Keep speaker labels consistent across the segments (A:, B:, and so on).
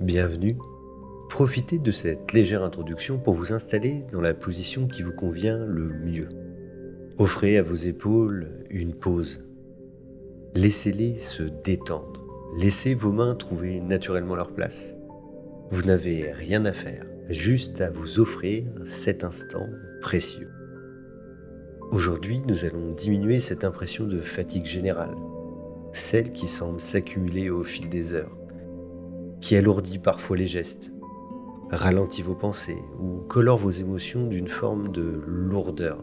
A: Bienvenue. Profitez de cette légère introduction pour vous installer dans la position qui vous convient le mieux. Offrez à vos épaules une pause. Laissez-les se détendre. Laissez vos mains trouver naturellement leur place. Vous n'avez rien à faire, juste à vous offrir cet instant précieux. Aujourd'hui, nous allons diminuer cette impression de fatigue générale, celle qui semble s'accumuler au fil des heures, qui alourdit parfois les gestes, ralentit vos pensées ou colore vos émotions d'une forme de lourdeur.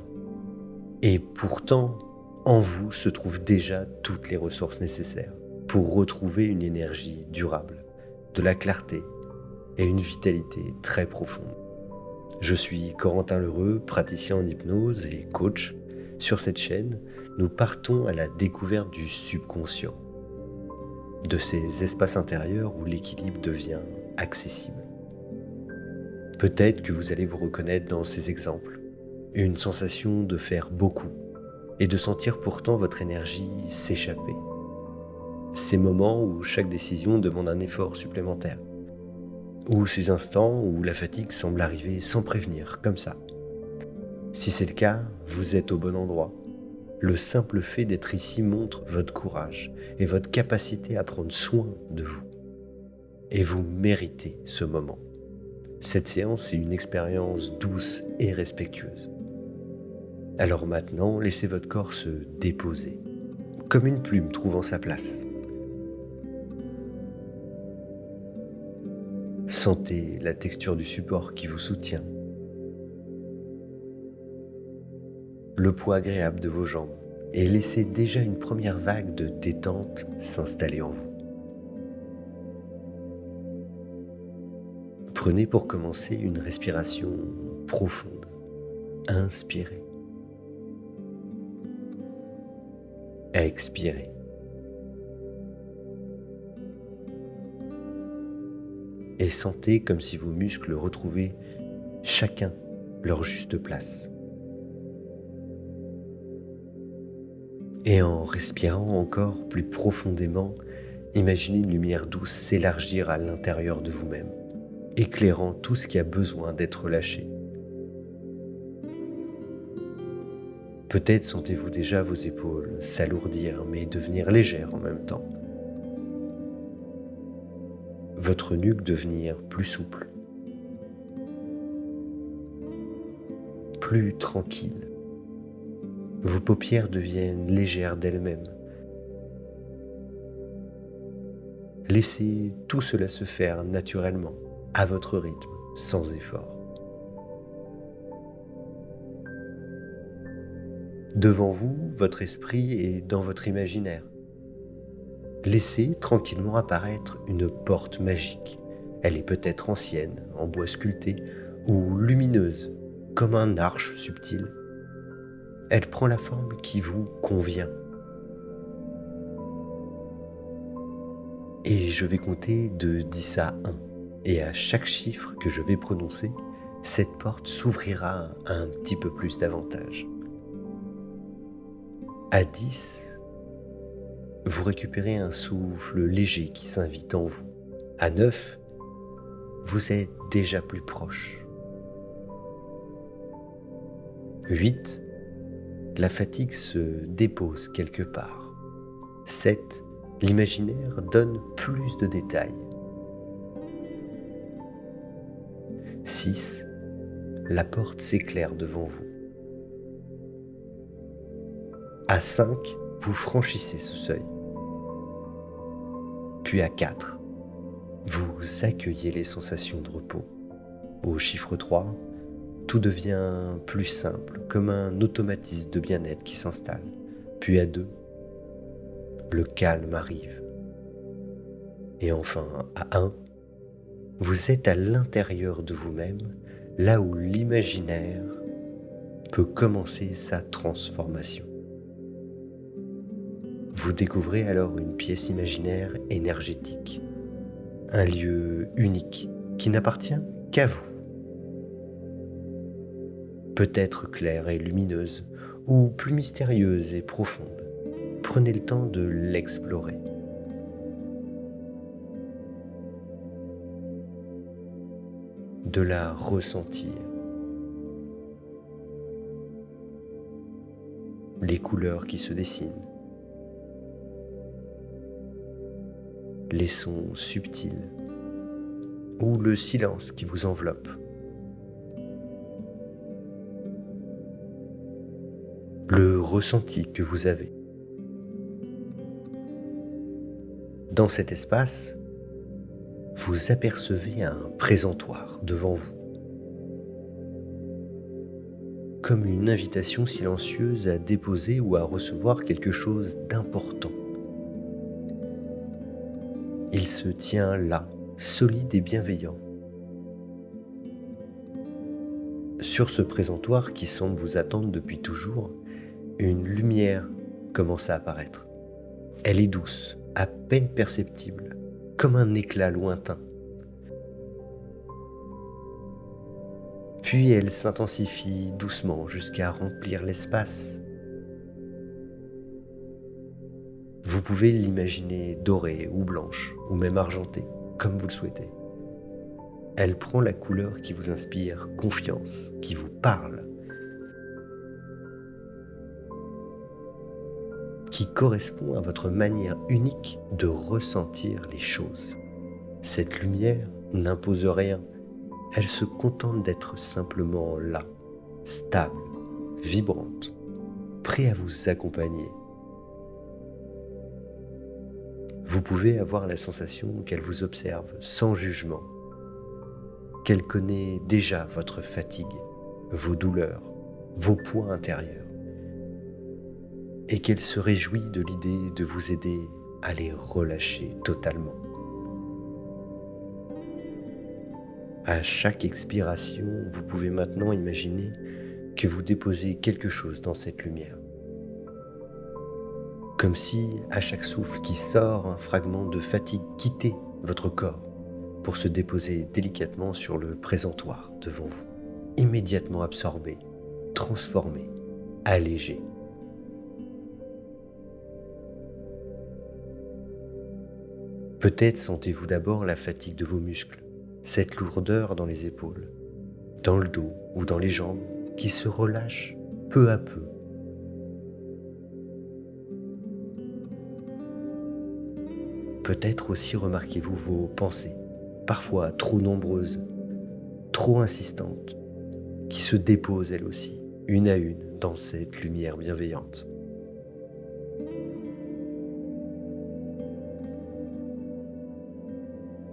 A: Et pourtant, en vous se trouvent déjà toutes les ressources nécessaires pour retrouver une énergie durable, de la clarté et une vitalité très profonde. Je suis Corentin Lheureux, praticien en hypnose et coach. Sur cette chaîne, nous partons à la découverte du subconscient, de ces espaces intérieurs où l'équilibre devient accessible. Peut-être que vous allez vous reconnaître dans ces exemples, une sensation de faire beaucoup et de sentir pourtant votre énergie s'échapper. Ces moments où chaque décision demande un effort supplémentaire, ou ces instants où la fatigue semble arriver sans prévenir, comme ça. Si c'est le cas, vous êtes au bon endroit. Le simple fait d'être ici montre votre courage et votre capacité à prendre soin de vous. Et vous méritez ce moment. Cette séance est une expérience douce et respectueuse. Alors maintenant, laissez votre corps se déposer, comme une plume trouvant sa place. Sentez la texture du support qui vous soutient, le poids agréable de vos jambes, et laissez déjà une première vague de détente s'installer en vous. Prenez pour commencer une respiration profonde. Inspirez. Expirez. Et sentez comme si vos muscles retrouvaient chacun leur juste place. Et en respirant encore plus profondément, imaginez une lumière douce s'élargir à l'intérieur de vous-même, éclairant tout ce qui a besoin d'être lâché. Peut-être sentez-vous déjà vos épaules s'alourdir, mais devenir légères en même temps. Votre nuque devenir plus souple, plus tranquille. Vos paupières deviennent légères d'elles-mêmes. Laissez tout cela se faire naturellement, à votre rythme, sans effort. Devant vous, votre esprit est dans votre imaginaire. Laissez tranquillement apparaître une porte magique. Elle est peut-être ancienne, en bois sculpté, ou lumineuse, comme un arche subtil. Elle prend la forme qui vous convient. Et je vais compter de 10 à 1. Et à chaque chiffre que je vais prononcer, cette porte s'ouvrira un petit peu plus davantage. À 10, vous récupérez un souffle léger qui s'invite en vous. À 9, vous êtes déjà plus proche. 8, la fatigue se dépose quelque part. 7, l'imaginaire donne plus de détails. 6, la porte s'éclaire devant vous. À 5, vous franchissez ce seuil. Puis à 4, vous accueillez les sensations de repos. Au chiffre 3, tout devient plus simple, comme un automatisme de bien-être qui s'installe. Puis à 2, le calme arrive. Et enfin, à 1, vous êtes à l'intérieur de vous-même, là où l'imaginaire peut commencer sa transformation. Vous découvrez alors une pièce imaginaire énergétique, un lieu unique qui n'appartient qu'à vous. Peut-être claire et lumineuse, ou plus mystérieuse et profonde. Prenez le temps de l'explorer. de la ressentir. Les couleurs qui se dessinent, les sons subtils ou le silence qui vous enveloppe. Le ressenti que vous avez. Dans cet espace, vous apercevez un présentoir devant vous, comme une invitation silencieuse à déposer ou à recevoir quelque chose d'important. Il se tient là, solide et bienveillant. Sur ce présentoir qui semble vous attendre depuis toujours, une lumière commence à apparaître. Elle est douce, à peine perceptible, comme un éclat lointain. Puis elle s'intensifie doucement jusqu'à remplir l'espace. Vous pouvez l'imaginer dorée ou blanche, ou même argentée, comme vous le souhaitez. Elle prend la couleur qui vous inspire confiance, qui vous parle, qui correspond à votre manière unique de ressentir les choses. Cette lumière n'impose rien, elle se contente d'être simplement là, stable, vibrante, prête à vous accompagner. Vous pouvez avoir la sensation qu'elle vous observe sans jugement, qu'elle connaît déjà votre fatigue, vos douleurs, vos points intérieurs, et qu'elle se réjouit de l'idée de vous aider à les relâcher totalement. À chaque expiration, vous pouvez maintenant imaginer que vous déposez quelque chose dans cette lumière. Comme si, à chaque souffle qui sort, un fragment de fatigue quittait votre corps pour se déposer délicatement sur le présentoir devant vous, immédiatement absorbé, transformé, allégé. Peut-être sentez-vous d'abord la fatigue de vos muscles, cette lourdeur dans les épaules, dans le dos ou dans les jambes qui se relâchent peu à peu. Peut-être aussi remarquez-vous vos pensées, parfois trop nombreuses, trop insistantes, qui se déposent elles aussi, une à une, dans cette lumière bienveillante.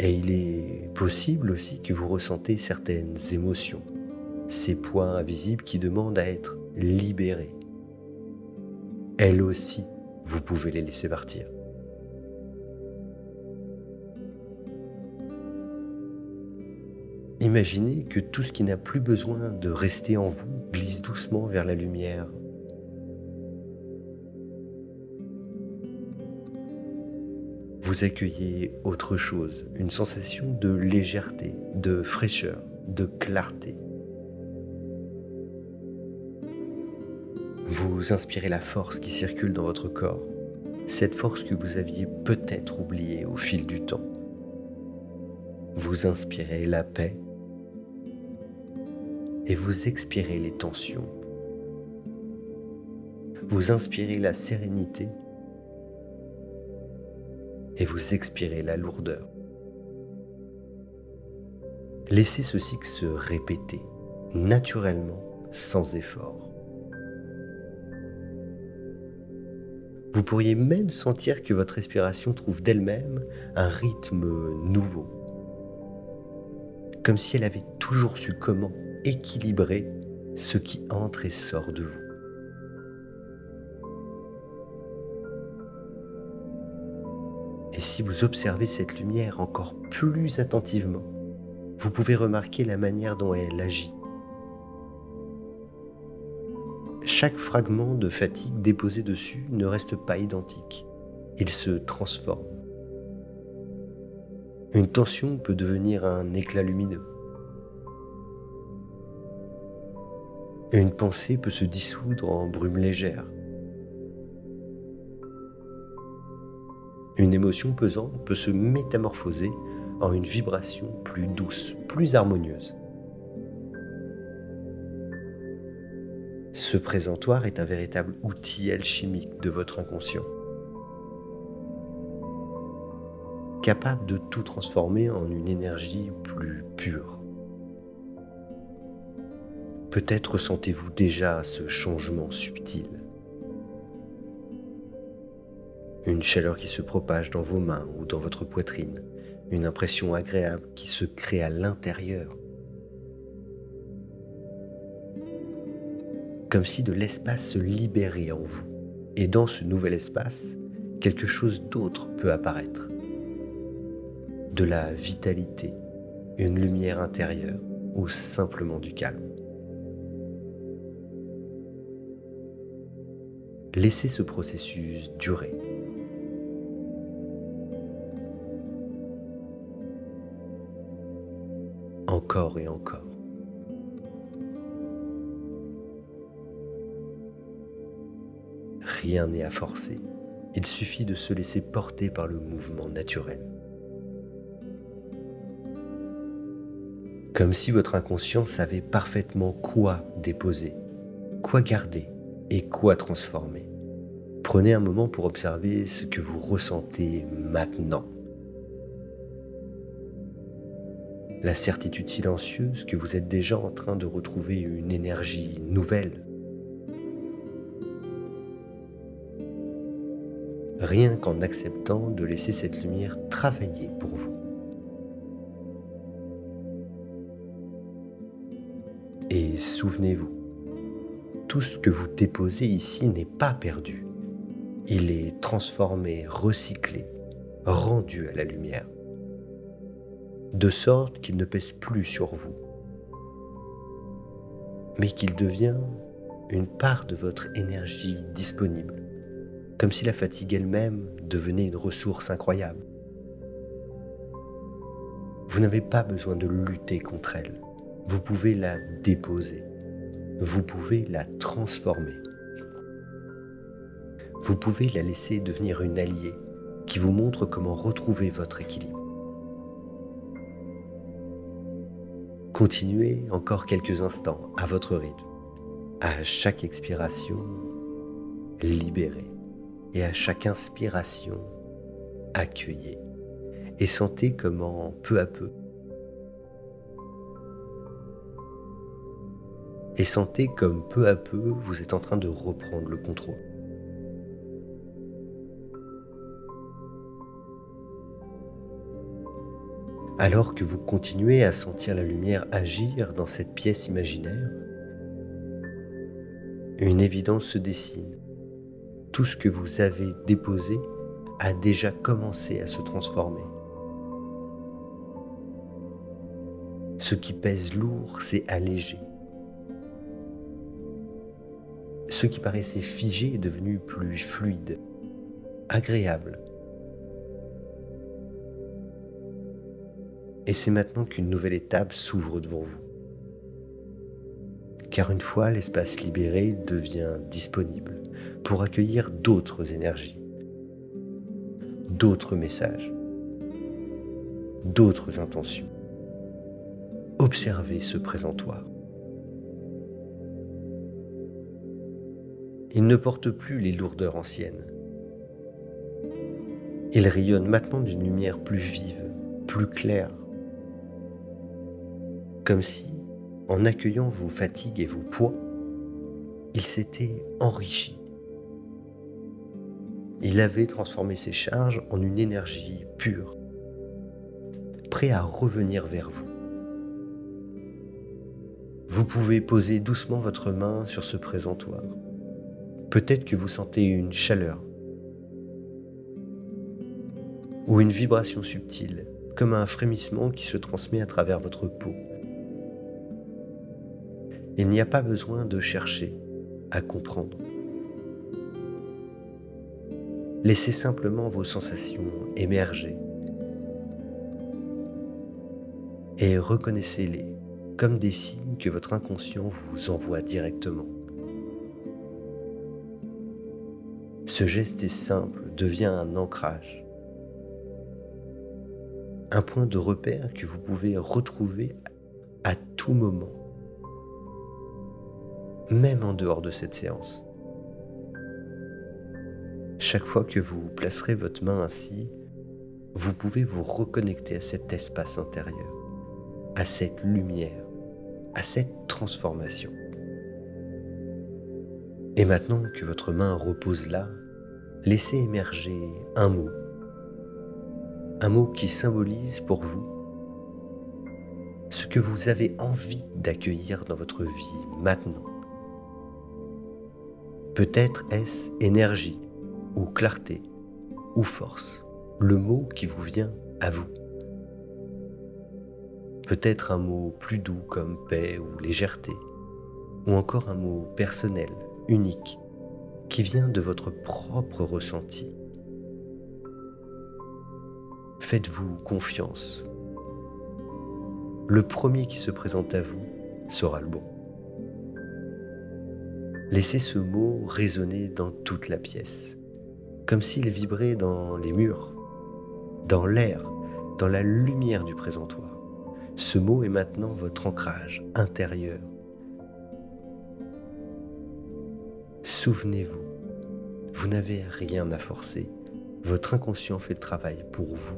A: Et il est possible aussi que vous ressentez certaines émotions, ces points invisibles qui demandent à être libérés. Elles aussi, vous pouvez les laisser partir. Imaginez que tout ce qui n'a plus besoin de rester en vous glisse doucement vers la lumière. Vous accueillez autre chose, une sensation de légèreté, de fraîcheur, de clarté. Vous inspirez la force qui circule dans votre corps, cette force que vous aviez peut-être oubliée au fil du temps. Vous inspirez la paix et vous expirez les tensions. Vous inspirez la sérénité et vous expirez la lourdeur. Laissez ce cycle se répéter, naturellement, sans effort. Vous pourriez même sentir que votre respiration trouve d'elle-même un rythme nouveau, comme si elle avait toujours su comment équilibrer ce qui entre et sort de vous. Et si vous observez cette lumière encore plus attentivement, vous pouvez remarquer la manière dont elle agit. Chaque fragment de fatigue déposé dessus ne reste pas identique. Il se transforme. Une tension peut devenir un éclat lumineux. Une pensée peut se dissoudre en brume légère. Une émotion pesante peut se métamorphoser en une vibration plus douce, plus harmonieuse. Ce présentoir est un véritable outil alchimique de votre inconscient, capable de tout transformer en une énergie plus pure. Peut-être ressentez-vous déjà ce changement subtil, une chaleur qui se propage dans vos mains ou dans votre poitrine, une impression agréable qui se crée à l'intérieur, comme si de l'espace se libérait en vous. Et dans ce nouvel espace, quelque chose d'autre peut apparaître. De la vitalité, une lumière intérieure ou simplement du calme. Laissez ce processus durer. Encore et encore. Rien n'est à forcer. Il suffit de se laisser porter par le mouvement naturel. Comme si votre inconscient savait parfaitement quoi déposer, quoi garder et quoi transformer. Prenez un moment pour observer ce que vous ressentez maintenant. La certitude silencieuse que vous êtes déjà en train de retrouver une énergie nouvelle. Rien qu'en acceptant de laisser cette lumière travailler pour vous. Et souvenez-vous, tout ce que vous déposez ici n'est pas perdu. Il est transformé, recyclé, rendu à la lumière, de sorte qu'il ne pèse plus sur vous, mais qu'il devient une part de votre énergie disponible, comme si la fatigue elle-même devenait une ressource incroyable. Vous n'avez pas besoin de lutter contre elle, vous pouvez la déposer, vous pouvez la transformer. Vous pouvez la laisser devenir une alliée qui vous montre comment retrouver votre équilibre. Continuez encore quelques instants à votre rythme. À chaque expiration, libérez. Et à chaque inspiration, accueillez. Et sentez comment, peu à peu, vous êtes en train de reprendre le contrôle. Alors que vous continuez à sentir la lumière agir dans cette pièce imaginaire, une évidence se dessine. Tout ce que vous avez déposé a déjà commencé à se transformer. Ce qui pèse lourd s'est allégé. Ce qui paraissait figé est devenu plus fluide, agréable. Et c'est maintenant qu'une nouvelle étape s'ouvre devant vous. Car une fois l'espace libéré devient disponible pour accueillir d'autres énergies, d'autres messages, d'autres intentions. Observez ce présentoir. Il ne porte plus les lourdeurs anciennes. Il rayonne maintenant d'une lumière plus vive, plus claire. Comme si, en accueillant vos fatigues et vos poids, il s'était enrichi. Il avait transformé ses charges en une énergie pure, prêt à revenir vers vous. Vous pouvez poser doucement votre main sur ce présentoir. Peut-être que vous sentez une chaleur ou une vibration subtile, comme un frémissement qui se transmet à travers votre peau. Il n'y a pas besoin de chercher à comprendre. Laissez simplement vos sensations émerger et reconnaissez-les comme des signes que votre inconscient vous envoie directement. Ce geste est simple, devient un ancrage, un point de repère que vous pouvez retrouver à tout moment. même en dehors de cette séance. Chaque fois que vous placerez votre main ainsi, vous pouvez vous reconnecter à cet espace intérieur, à cette lumière, à cette transformation. Et maintenant que votre main repose là, laissez émerger un mot qui symbolise pour vous ce que vous avez envie d'accueillir dans votre vie maintenant. Peut-être est-ce énergie, ou clarté, ou force, le mot qui vous vient à vous. Peut-être un mot plus doux comme paix ou légèreté, ou encore un mot personnel, unique, qui vient de votre propre ressenti. Faites-vous confiance. Le premier qui se présente à vous sera le bon. Laissez ce mot résonner dans toute la pièce, comme s'il vibrait dans les murs, dans l'air, dans la lumière du présentoir. Ce mot est maintenant votre ancrage intérieur. Souvenez-vous, vous n'avez rien à forcer. Votre inconscient fait le travail pour vous.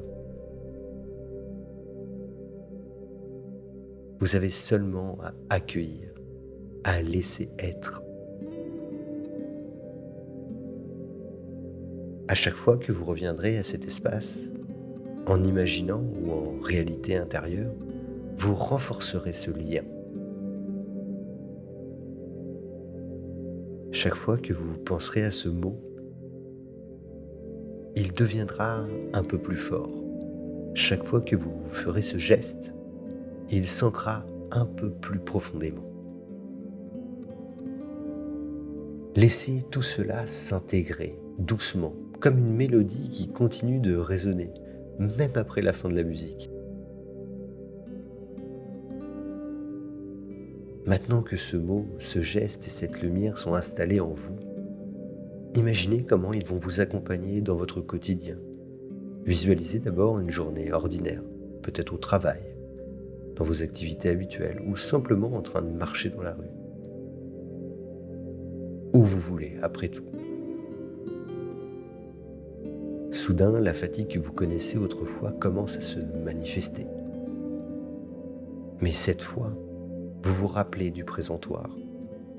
A: Vous avez seulement à accueillir, à laisser être. À chaque fois que vous reviendrez à cet espace, en imaginant ou en réalité intérieure, vous renforcerez ce lien. Chaque fois que vous penserez à ce mot, il deviendra un peu plus fort. Chaque fois que vous ferez ce geste, il s'ancrera un peu plus profondément. Laissez tout cela s'intégrer doucement, comme une mélodie qui continue de résonner, même après la fin de la musique. Maintenant que ce mot, ce geste et cette lumière sont installés en vous, imaginez comment ils vont vous accompagner dans votre quotidien. Visualisez d'abord une journée ordinaire, peut-être au travail, dans vos activités habituelles ou simplement en train de marcher dans la rue. Où vous voulez, après tout. Soudain, la fatigue que vous connaissez autrefois commence à se manifester. Mais cette fois, vous vous rappelez du présentoir,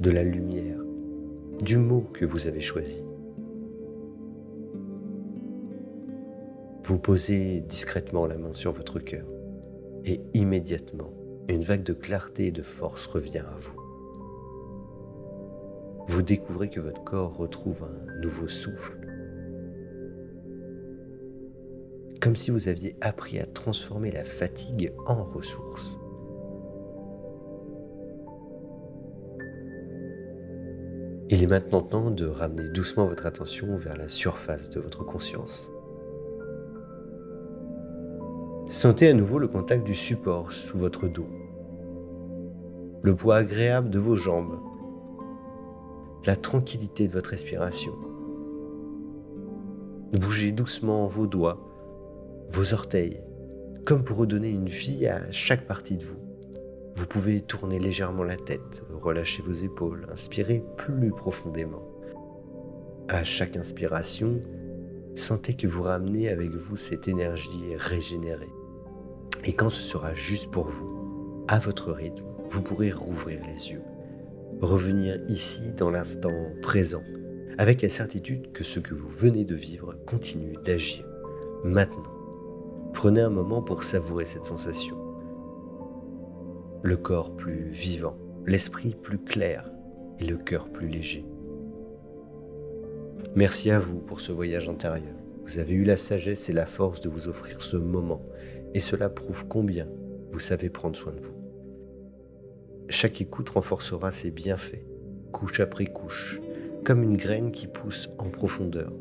A: de la lumière, du mot que vous avez choisi. Vous posez discrètement la main sur votre cœur et immédiatement, une vague de clarté et de force revient à vous. Vous découvrez que votre corps retrouve un nouveau souffle, comme si vous aviez appris à transformer la fatigue en ressources. Il est maintenant temps de ramener doucement votre attention vers la surface de votre conscience. Sentez à nouveau le contact du support sous votre dos, le poids agréable de vos jambes, la tranquillité de votre respiration. Bougez doucement vos doigts, vos orteils, comme pour redonner une vie à chaque partie de vous. Vous pouvez tourner légèrement la tête, relâcher vos épaules, inspirer plus profondément. À chaque inspiration, sentez que vous ramenez avec vous cette énergie régénérée. Et quand ce sera juste pour vous, à votre rythme, vous pourrez rouvrir les yeux. Revenir ici dans l'instant présent, avec la certitude que ce que vous venez de vivre continue d'agir maintenant. Prenez un moment pour savourer cette sensation. Le corps plus vivant, l'esprit plus clair et le cœur plus léger. Merci à vous pour ce voyage intérieur. Vous avez eu la sagesse et la force de vous offrir ce moment et cela prouve combien vous savez prendre soin de vous. Chaque écoute renforcera ses bienfaits, couche après couche, comme une graine qui pousse en profondeur.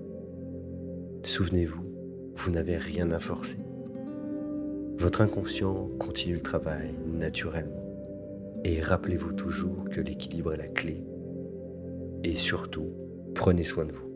A: Souvenez-vous, vous n'avez rien à forcer. Votre inconscient continue le travail naturellement. Et rappelez-vous toujours que l'équilibre est la clé. Et surtout, prenez soin de vous.